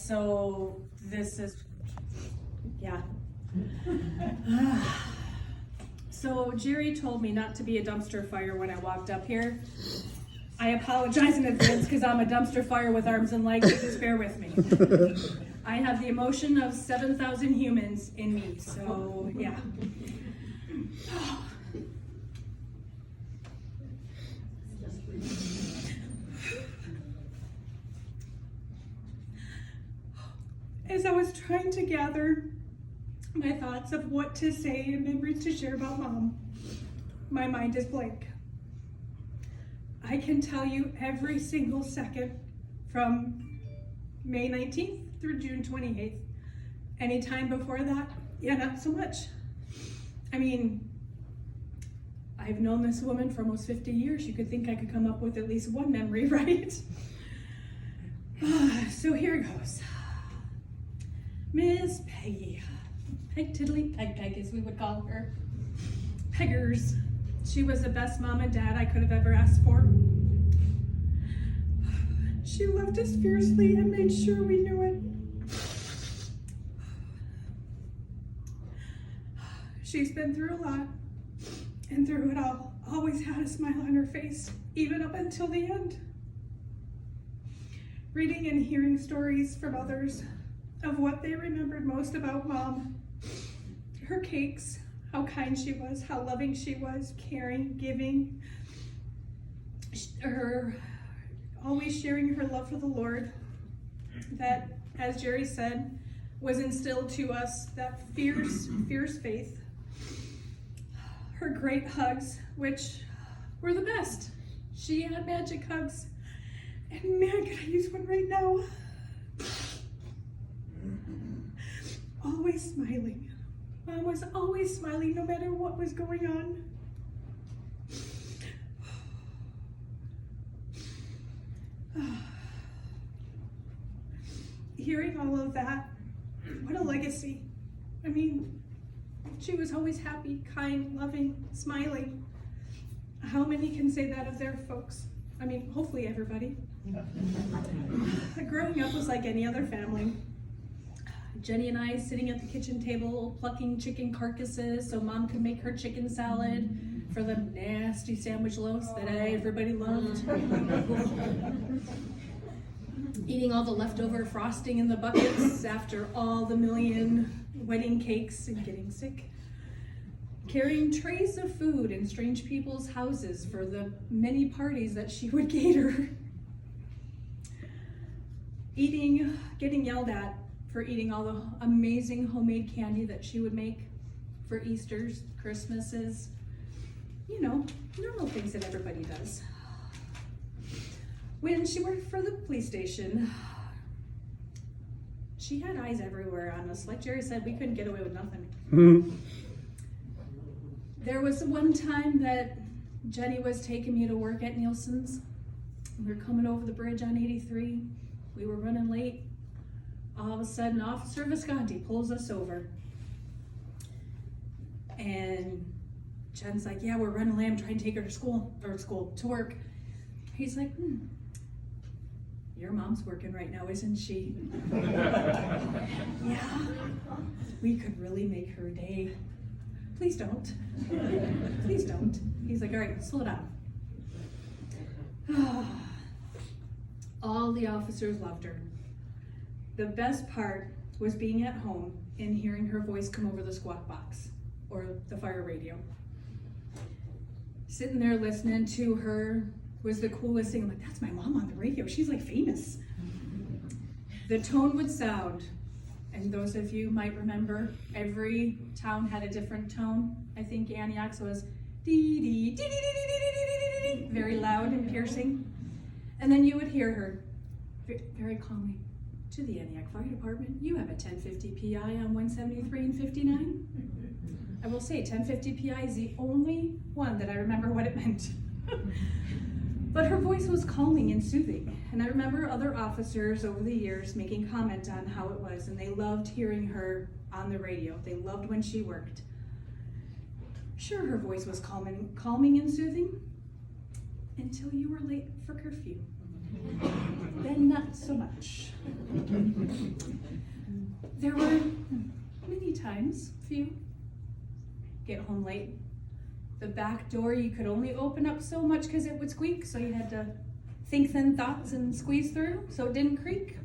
so this is, yeah. So Jerry told me not to be a dumpster fire when I walked up here. I apologize in advance because I'm a dumpster fire with arms and legs, so just bear with me. I have the emotion of 7,000 humans in me, so yeah. As I was trying to gather my thoughts of what to say and memories to share about Mom, my mind is blank. I can tell you every single second from May 19th through June 28th. Any time before that, yeah, not so much. I mean, I've known this woman for almost 50 years. You could think I could come up with at least one memory, right? So here goes. Miss Peggy. Peg Tiddly Peg Peg, as we would call her. Peggers. She was the best mom and dad I could have ever asked for. She loved us fiercely and made sure we knew it. She's been through a lot, and through it all, always had a smile on her face, even up until the end. Reading and hearing stories from others of what they remembered most about Mom, her cakes, how kind she was, how loving she was, caring, giving, her always sharing her love for the Lord, that, as Jerry said, was instilled to us, that fierce, fierce faith. Her great hugs, which were the best. She had magic hugs, and man, could I use one right now. Always smiling. Mom was always smiling no matter what was going on. Hearing all of that, what a legacy. I mean, she was always happy, kind, loving, smiling. How many can say that of their folks? I mean, hopefully everybody. Growing up was like any other family. Jenny and I sitting at the kitchen table plucking chicken carcasses so Mom could make her chicken salad for the nasty sandwich loaves that everybody loved. Eating all the leftover frosting in the buckets after all the million wedding cakes and getting sick. Carrying trays of food in strange people's houses for the many parties that she would cater. Eating, getting yelled at for eating all the amazing homemade candy that she would make for Easters, Christmases, you know, normal things that everybody does. When she worked for the police station, she had eyes everywhere on us. Like Jerry said, we couldn't get away with nothing. There was one time that Jenny was taking me to work at Nielsen's. We were coming over the bridge on 83. We were running late. All of a sudden, Officer Visconti pulls us over. And Jen's like, yeah, we're running late. I'm trying to take her to work. He's like, your mom's working right now, isn't she? Yeah, we could really make her day. Please don't. Please don't. He's like, all right, slow down. All the officers loved her. The best part was being at home and hearing her voice come over the squawk box or the fire radio. Sitting there listening to her was the coolest thing. I'm like, that's my mom on the radio. She's like famous. The tone would sound, and those of you might remember, every town had a different tone. I think Antioch's was dee dee dee dee dee dee dee dee, very loud and piercing. And then you would hear her very calmly, to the Antioch Fire Department, you have a 1050 PI on 173 and 59. I will say 1050 PI is the only one that I remember what it meant. But her voice was calming and soothing. And I remember other officers over the years making comment on how it was, and they loved hearing her on the radio. They loved when she worked. Sure, her voice was calming and soothing until you were late for curfew. Then not so much. There were many times, few, get home late. The back door you could only open up so much because it would squeak, so you had to think thin thoughts and squeeze through so it didn't creak.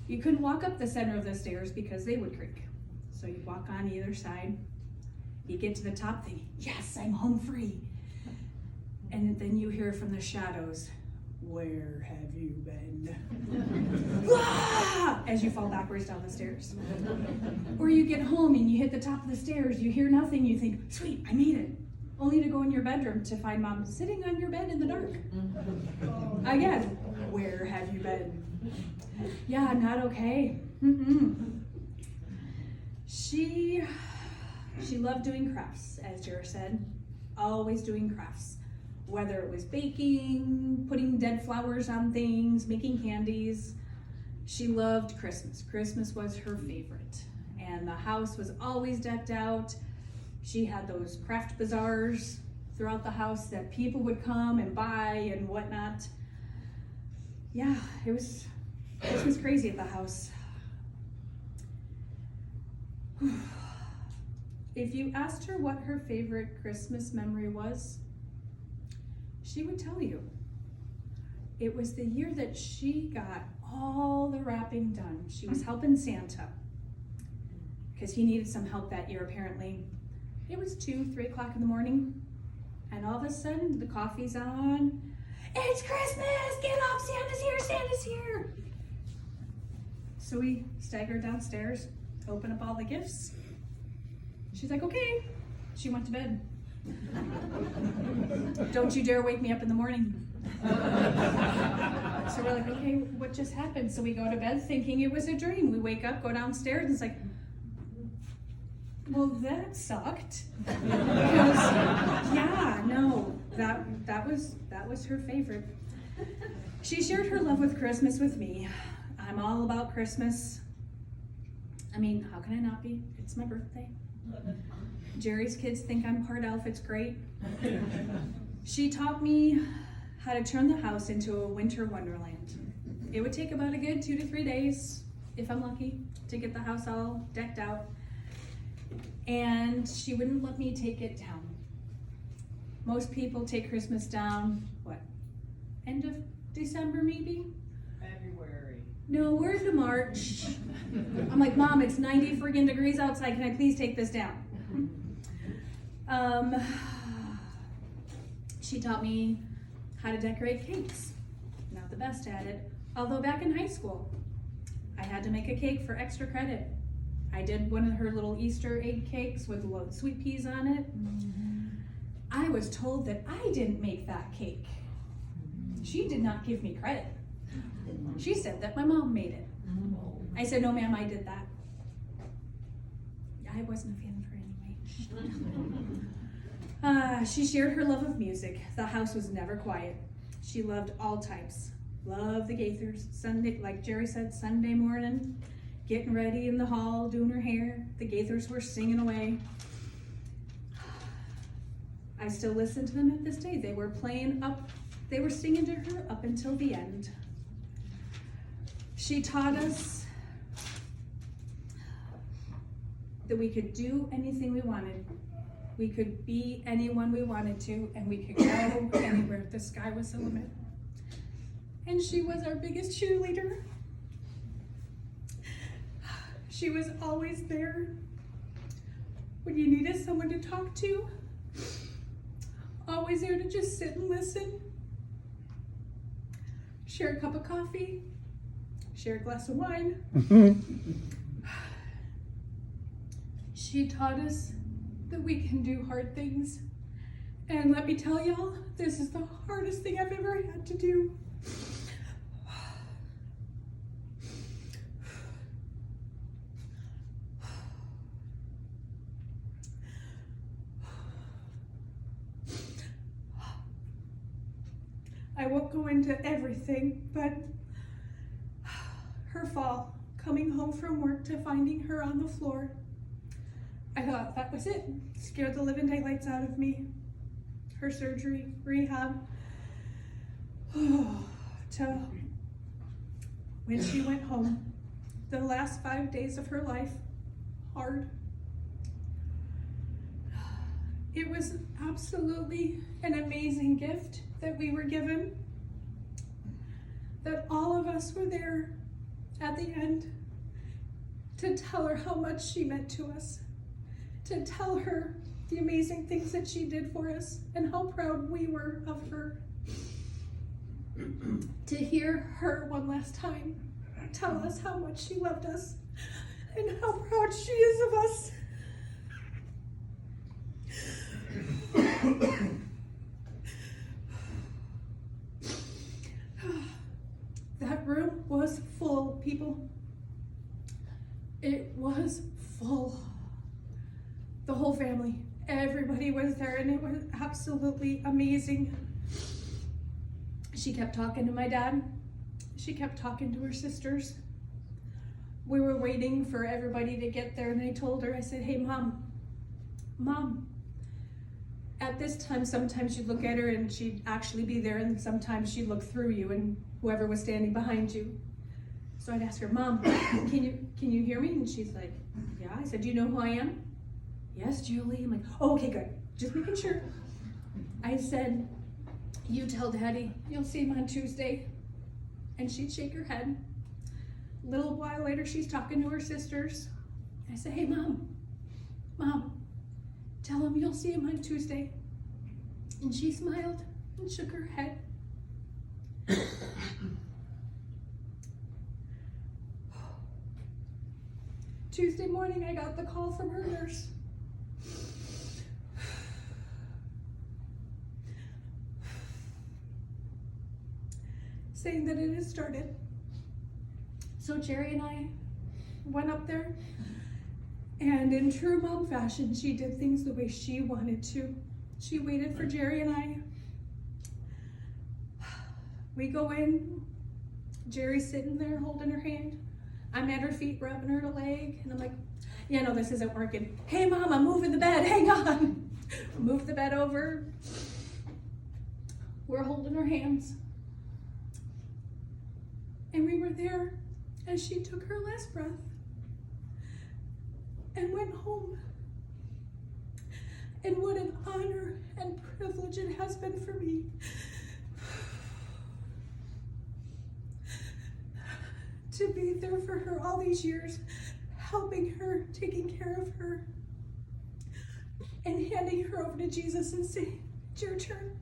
You couldn't walk up the center of the stairs because they would creak. So you'd walk on either side. You get to the top thinking, yes, I'm home free. And then you hear from the shadows, where have you been? As you fall backwards down the stairs. Or you get home and you hit the top of the stairs, you hear nothing, you think, sweet, I made it. Only to go in your bedroom to find mom sitting on your bed in the dark. Again, where have you been? Yeah, not okay. She loved doing crafts, as Jera said, always doing crafts. Whether it was baking, putting dead flowers on things, making candies. She loved Christmas. Christmas was her favorite. And the house was always decked out. She had those craft bazaars throughout the house that people would come and buy and whatnot. Yeah, it was crazy at the house. If you asked her what her favorite Christmas memory was, she would tell you. It was the year that she got all the wrapping done. She was helping Santa because he needed some help that year apparently. It was 2-3 o'clock in the morning and all of a sudden the coffee's on. It's Christmas, get up, Santa's here, Santa's here. So we staggered downstairs, open up all the gifts. She's like, okay. She went to bed. Don't you dare wake me up in the morning. So we're like, okay, what just happened? So we go to bed thinking it was a dream. We wake up, go downstairs, and it's like, well, that sucked. Because, yeah, no, that was her favorite. She shared her love with Christmas with me. I'm all about Christmas. I mean, how can I not be? It's my birthday. Jerry's kids think I'm part elf, it's great. She taught me how to turn the house into a winter wonderland. It would take about a good 2 to 3 days, if I'm lucky, to get the house all decked out. And she wouldn't let me take it down. Most people take Christmas down, what, end of December maybe? February. No, we're into March. I'm like, Mom, it's 90 friggin' degrees outside. Can I please take this down? She taught me how to decorate cakes. Not the best at it. Although back in high school, I had to make a cake for extra credit. I did one of her little Easter egg cakes with little sweet peas on it. I was told that I didn't make that cake. She did not give me credit. She said that my mom made it. I said, no ma'am, I did that. I wasn't a fan of her anyway. She shared her love of music. The house was never quiet. She loved all types. Loved the Gaithers. Sunday, like Jerry said, Sunday morning, getting ready in the hall, doing her hair. The Gaithers were singing away. I still listen to them at this day. They were singing to her up until the end. She taught us that we could do anything we wanted. We could be anyone we wanted to, and we could go anywhere. The sky was the limit. And she was our biggest cheerleader. She was always there when you needed someone to talk to. Always there to just sit and listen. Share a cup of coffee. Share a glass of wine. She taught us that we can do hard things. And let me tell y'all, this is the hardest thing I've ever had to do. I won't go into everything, but her fall, coming home from work to finding her on the floor, I thought that was it. Scared the living daylights out of me. Her surgery, rehab, to when she went home, the last 5 days of her life, hard. It was absolutely an amazing gift that we were given, that all of us were there at the end to tell her how much she meant to us, to tell her the amazing things that she did for us and how proud we were of her. To hear her one last time tell us how much she loved us and how proud she is of us. That room was full, people. It was full. The whole family, everybody was there, and it was absolutely amazing. She kept talking to my dad. She kept talking to her sisters. We were waiting for everybody to get there, and I told her, I said, hey, Mom, at this time, sometimes you'd look at her and she'd actually be there, and sometimes she'd look through you and whoever was standing behind you. So I'd ask her, Mom, can you hear me? And she's like, yeah. I said, do you know who I am? Yes, Julie. I'm like, oh, okay, good. Just making sure. I said, you tell Daddy you'll see him on Tuesday. And she'd shake her head. A little while later, she's talking to her sisters. I said, hey, Mom, tell him you'll see him on Tuesday. And she smiled and shook her head. Tuesday morning, I got the call from her nurse. Saying that it had started. So Jerry and I went up there, and in true mom fashion, she did things the way she wanted to. She waited for Jerry and I. We go in, Jerry's sitting there holding her hand. I'm at her feet, rubbing her leg, and I'm like, yeah, no, this isn't working. Hey, Mom, I'm moving the bed, hang on. Move the bed over. We're holding her hands. And we were there as she took her last breath and went home. And what an honor and privilege it has been for me to be there for her all these years, helping her, taking care of her, and handing her over to Jesus and saying, it's your turn.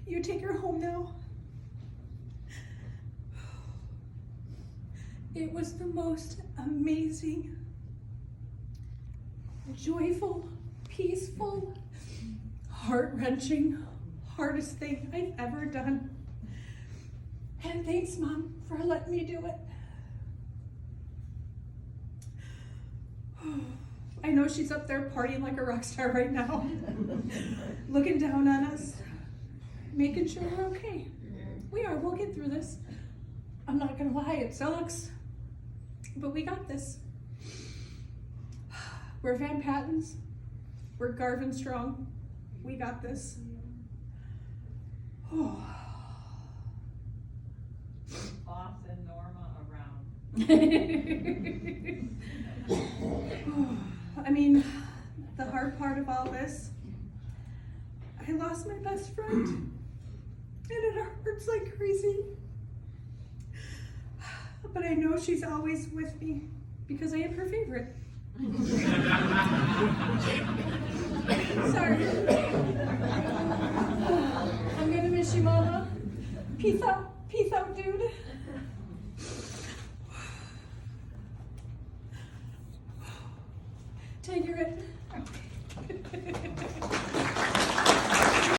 You take her home now. It was the most amazing, joyful, peaceful, heart-wrenching, hardest thing I've ever done. And thanks, Mom, for letting me do it. I know she's up there partying like a rock star right now, looking down on us, making sure we're okay. We are, we'll get through this. I'm not gonna lie, it sucks, but we got this. We're Van Pattens, we're Garvin Strong, we got this. Oh. Boss and Norma around. I mean, the hard part of all this, I lost my best friend, and it hurts like crazy. But I know she's always with me because I am her favorite. Sorry. I'm gonna miss you, Mama. Peace out, dude. Take your it.